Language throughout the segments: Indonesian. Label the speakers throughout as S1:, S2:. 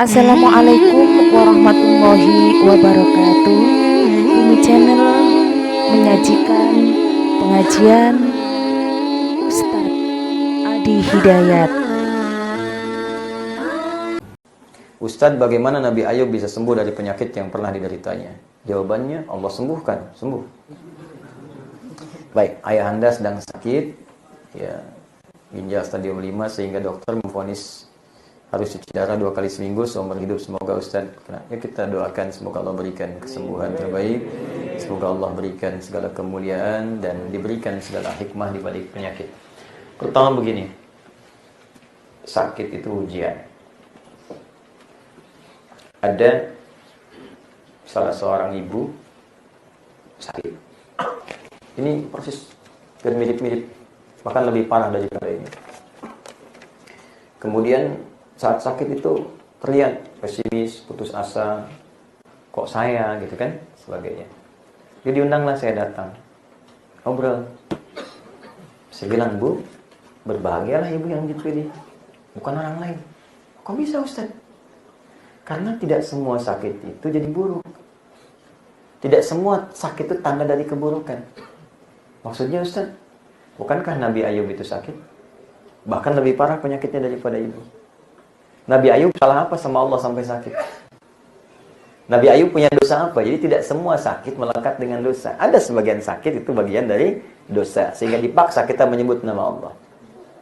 S1: Assalamualaikum warahmatullahi wabarakatuh. Bumi Channel menyajikan pengajian Ustadz Adi Hidayat.
S2: Ustadz, bagaimana Nabi Ayub bisa sembuh dari penyakit yang pernah dideritanya? Jawabannya, Allah sembuhkan, sembuh. Baik, ayah Anda sedang sakit, ya, ginjal stadium 5 sehingga dokter memvonis harus cuci darah 2 kali seminggu seumur hidup. Semoga Ustadz, ya, kita doakan semoga Allah berikan kesembuhan terbaik, semoga Allah berikan segala kemuliaan dan diberikan segala hikmah di balik penyakit. Pertama begini, sakit itu ujian. Ada salah seorang ibu sakit. Ini proses mirip-mirip, bahkan lebih parah daripada ini. Kemudian saat sakit itu terlihat pesimis, putus asa, kok saya gitu kan, sebagainya. Jadi diundanglah saya datang, ngobrol. Saya bilang, Bu, berbahagialah ibu yang dipilih, bukan orang lain. Kok bisa, Ustaz? Karena tidak semua sakit itu jadi buruk. Tidak semua sakit itu tanda dari keburukan. Maksudnya, Ustaz, bukankah Nabi Ayub itu sakit? Bahkan lebih parah penyakitnya daripada ibu. Nabi Ayub salah apa sama Allah sampai sakit? Nabi Ayub punya dosa apa? Jadi tidak semua sakit melekat dengan dosa. Ada sebagian sakit itu bagian dari dosa, sehingga dipaksa kita menyebut nama Allah.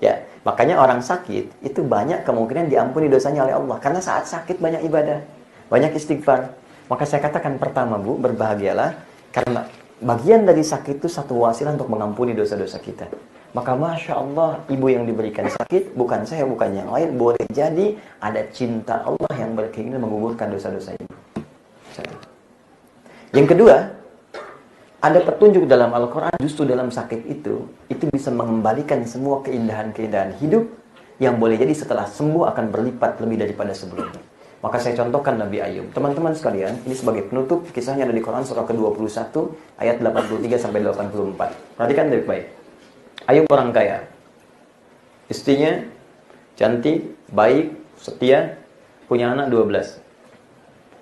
S2: Ya, makanya orang sakit itu banyak kemungkinan diampuni dosanya oleh Allah, karena saat sakit banyak ibadah, banyak istighfar. Maka saya katakan pertama, Bu, berbahagialah karena bagian dari sakit itu satu wasilah untuk mengampuni dosa-dosa kita. Maka Masya Allah, ibu yang diberikan sakit, bukan saya, bukan yang lain, boleh jadi ada cinta Allah yang berkeinginan menggugurkan dosa-dosa ibu. Satu. Yang kedua, ada petunjuk dalam Al-Quran, justru dalam sakit itu bisa mengembalikan semua keindahan-keindahan hidup yang boleh jadi setelah sembuh akan berlipat lebih daripada sebelumnya. Maka saya contohkan Nabi Ayub. Teman-teman sekalian, ini sebagai penutup, kisahnya ada di Quran surah ke-21, ayat 83-84. Perhatikan baik-baik. Ayub orang kaya. Istrinya cantik, baik, setia, punya anak 12.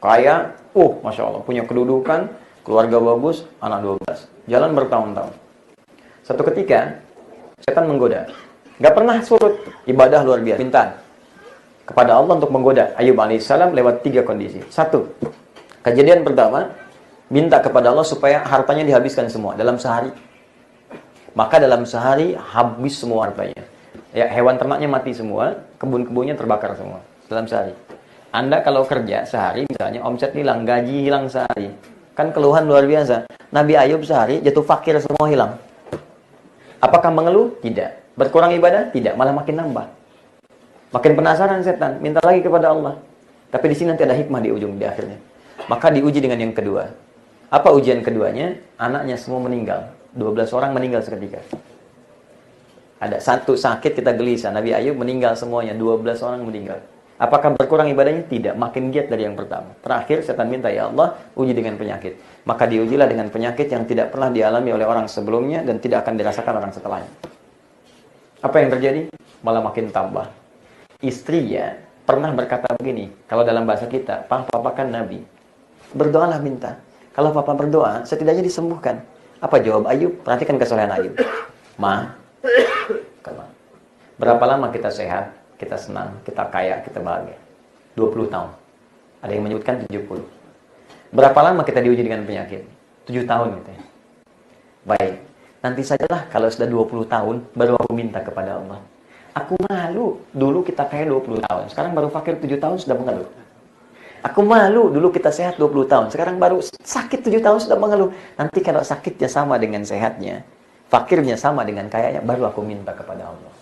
S2: Kaya, Masya Allah, punya kedudukan, keluarga bagus, anak 12. Jalan bertahun-tahun. Satu ketika, setan menggoda. Gak pernah surut, ibadah luar biasa. Minta kepada Allah untuk menggoda Ayub alaihissalam lewat 3 kondisi. 1, kejadian pertama, minta kepada Allah supaya hartanya dihabiskan semua dalam sehari. Maka dalam sehari habis semua hartanya. Ya, hewan ternaknya mati semua, kebun-kebunnya terbakar semua dalam sehari. Anda kalau kerja sehari, misalnya omset hilang, gaji hilang sehari, kan keluhan luar biasa. Nabi Ayub sehari jatuh fakir, semua hilang. Apakah mengeluh? Tidak. Berkurang ibadah? Tidak, malah makin nambah. Makin penasaran setan, minta lagi kepada Allah. Tapi di sini nanti ada hikmah di ujung, di akhirnya. Maka diuji dengan yang kedua. Apa ujian keduanya? Anaknya semua meninggal. 12 orang meninggal seketika. Ada satu sakit, kita gelisah. Nabi Ayub meninggal semuanya, 12 orang meninggal. Apakah berkurang ibadahnya? Tidak, makin giat dari yang pertama. Terakhir setan minta, ya Allah, uji dengan penyakit. Maka diujilah dengan penyakit yang tidak pernah dialami oleh orang sebelumnya dan tidak akan dirasakan orang setelahnya. Apa yang terjadi? Malah makin tambah. Istrinya pernah berkata begini, kalau dalam bahasa kita, papa kan Nabi, berdoalah minta. Kalau papa berdoa, setidaknya disembuhkan. Apa jawab Ayub? Perhatikan kesolehan Ayub. Berapa lama kita sehat, kita senang, kita kaya, kita bahagia? 20 tahun. Ada yang menyebutkan 70. Berapa lama kita diuji dengan penyakit? 7 tahun gitu ya. Baik, nanti sajalah kalau sudah 20 tahun, baru aku minta kepada Allah. Aku malu, dulu kita kaya 20 tahun, sekarang baru fakir 7 tahun sudah mengeluh. Aku malu, dulu kita sehat 20 tahun, sekarang baru sakit 7 tahun sudah mengeluh. Nanti kalau sakitnya sama dengan sehatnya, fakirnya sama dengan kayanya, baru aku minta kepada Allah.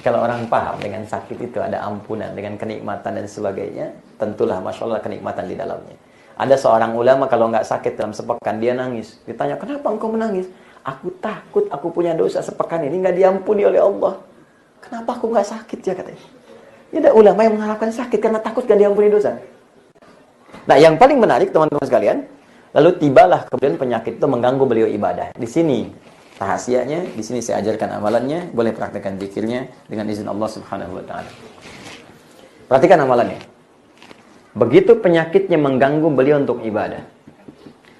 S2: Kalau orang paham dengan sakit itu ada ampunan, dengan kenikmatan dan sebagainya, tentulah Masya Allah kenikmatan di dalamnya. Ada seorang ulama kalau nggak sakit dalam sepekan, dia nangis. Ditanya, kenapa engkau menangis? Aku takut aku punya dosa sepekan ini nggak diampuni oleh Allah. Kenapa aku nggak sakit ya katanya? Ya ada ulama yang mengharapkan sakit karena takut nggak diampuni dosa. Nah yang paling menarik teman-teman sekalian, lalu tibalah kemudian penyakit itu mengganggu beliau ibadah. Di sini rahasianya, di sini saya ajarkan amalannya, boleh praktekkan zikirnya dengan izin Allah Subhanahu wa taala. Perhatikan amalannya. Begitu penyakitnya mengganggu beliau untuk ibadah.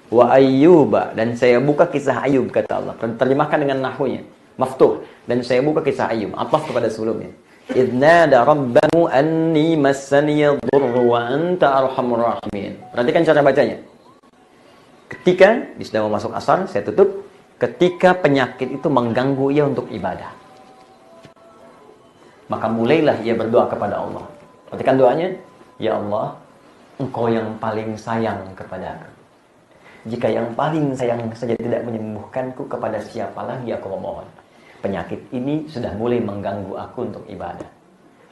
S2: Wa ayyuba, dan saya buka kisah Ayub, kata Allah. Terjemahkan dengan nahwunya. Maftuh. Dan saya buka kisah Ayub. Ataf kepada sebelumnya. Idnada rabbahu anni massaniya dhurru wa anta arhamur rahimin. Perhatikan cara bacanya. Ketika, di sedang mau masuk asar, saya tutup. Ketika penyakit itu mengganggu ia untuk ibadah, maka mulailah ia berdoa kepada Allah. Perhatikan doanya. Ya Allah, Engkau yang paling sayang kepadaku. Jika yang paling sayang saja tidak menyembuhkanku, kepada siapa lagi aku memohon? Penyakit ini sudah mulai mengganggu aku untuk ibadah.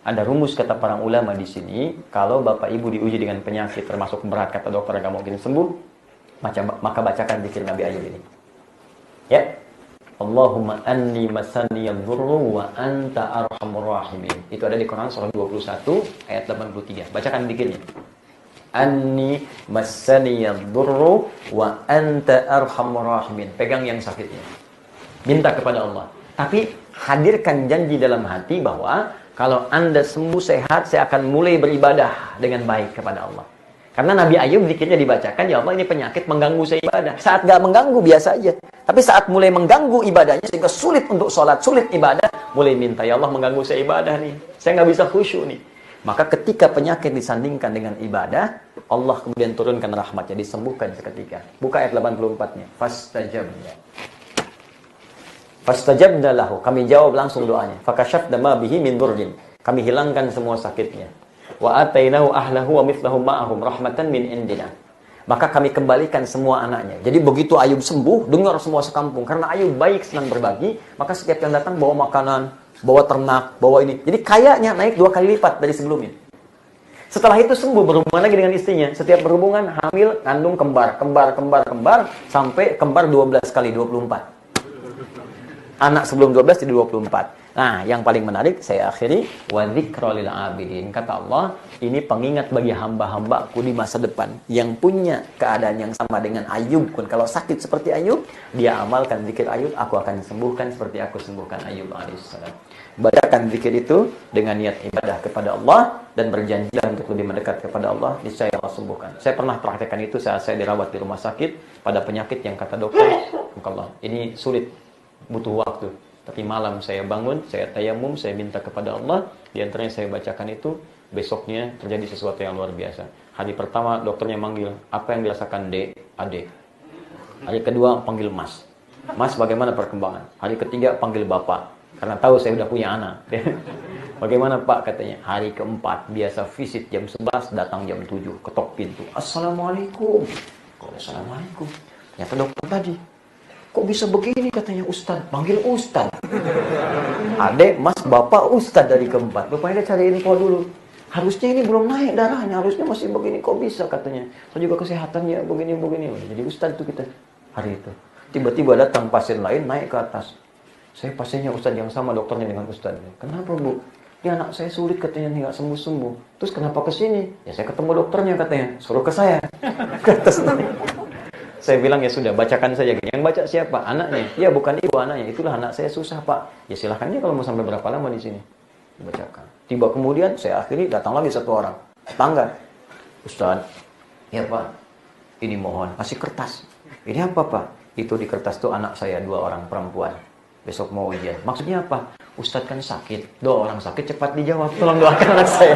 S2: Ada rumus kata para ulama di sini, kalau bapak ibu diuji dengan penyakit termasuk berat, kata dokter nggak mungkin sembuh, maka bacakan zikir Nabi Ayub ini. Ya. Allahumma anni masaniyal dhurru wa anta arhamur rahimin. Itu ada di Quran surah 21 ayat 83. Bacakan zikirnya. Anni masaniyal dhurru wa anta arhamur rahimin. Pegang yang sakitnya. Minta kepada Allah. Tapi hadirkan janji dalam hati bahwa kalau Anda sembuh sehat, saya akan mulai beribadah dengan baik kepada Allah. Karena Nabi Ayub zikirnya dibacakan, ya Allah ini penyakit mengganggu saya ibadah. Saat gak mengganggu biasa aja. Tapi saat mulai mengganggu ibadahnya sehingga sulit untuk sholat, sulit ibadah, mulai minta, ya Allah mengganggu saya ibadah nih. Saya gak bisa khusyuk nih. Maka ketika penyakit disandingkan dengan ibadah, Allah kemudian turunkan rahmatnya, disembuhkan seketika. Buka ayat 84-nya. Fastajabna. Fastajabna lahu. Kami jawab langsung doanya. Fakashafna ma bihi min dhurrin. Kami hilangkan semua sakitnya. Wa atainahu ahlahu wa mithlahum ma'ahum rahmatan min indina. Maka kami kembalikan semua anaknya. Jadi begitu Ayub sembuh, dengar semua sekampung. Karena Ayub baik, senang berbagi, maka setiap yang datang bawa makanan, bawa ternak, bawa ini. Jadi kayanya naik 2 kali lipat dari sebelumnya. Setelah itu sembuh, berhubungan lagi dengan istrinya. Setiap berhubungan, hamil, kandung kembar, sampai kembar 12 kali, 24. Anak sebelum 12 jadi 24. Nah, yang paling menarik saya akhiri, wa dzikra lil abidin. Kata Allah, ini pengingat bagi hamba-hambaku di masa depan yang punya keadaan yang sama dengan Ayub pun. Kalau sakit seperti Ayub, dia amalkan zikir Ayub, aku akan sembuhkan seperti aku sembuhkan Ayub alaihissalam. Bacakan zikir itu dengan niat ibadah kepada Allah dan berjanjilah untuk lebih mendekat kepada Allah, niscaya Allah sembuhkan. Saya pernah praktekkan itu saat saya dirawat di rumah sakit pada penyakit yang kata dokter, Allah, ini sulit, butuh waktu. Tapi malam saya bangun, saya tayamum, saya minta kepada Allah. Di antaranya saya bacakan itu, besoknya terjadi sesuatu yang luar biasa. Hari pertama dokternya manggil, apa yang dirasakan Dek? Adek. Hari kedua panggil Mas. Mas bagaimana perkembangan? Hari ketiga panggil Bapak. Karena tahu saya udah punya anak. Bagaimana Pak katanya? Hari keempat biasa visit jam 11, datang jam 7, ketok pintu. Assalamualaikum. Assalamualaikum. Ternyata dokter tadi. Kok bisa begini katanya Ustaz? Panggil Ustaz. Adek, Mas, Bapak, Ustaz dari keempat. Bapaknya cari info dulu. Harusnya ini belum naik darahnya, harusnya masih begini. Kok bisa katanya? Saya juga kesehatannya begini-begini. Jadi Ustaz itu kita hari itu. Tiba-tiba datang pasien lain naik ke atas. Saya pasiennya Ustaz yang sama dokternya dengan Ustaz. Kenapa Bu? Dia anak saya sulit katanya nggak sembuh-sembuh. Terus kenapa ke sini? Ya saya ketemu dokternya katanya. Suruh ke saya. Ke atas naik. Saya bilang ya sudah, bacakan saja. Yang baca siapa? Anaknya. Ya bukan ibu, anaknya. Itulah anak saya susah Pak. Ya silahkan dia kalau mau sampai berapa lama di sini. Bacakan. Tiba kemudian saya akhiri datang lagi satu orang. Tetangga. Ustaz. Ya Pak. Ini mohon. Kasih kertas. Ini apa Pak? Itu di kertas tuh anak saya 2 orang perempuan. Besok mau ujian. Maksudnya apa? Ustaz kan sakit. 2 orang sakit cepat dijawab. Tolong doakan anak saya.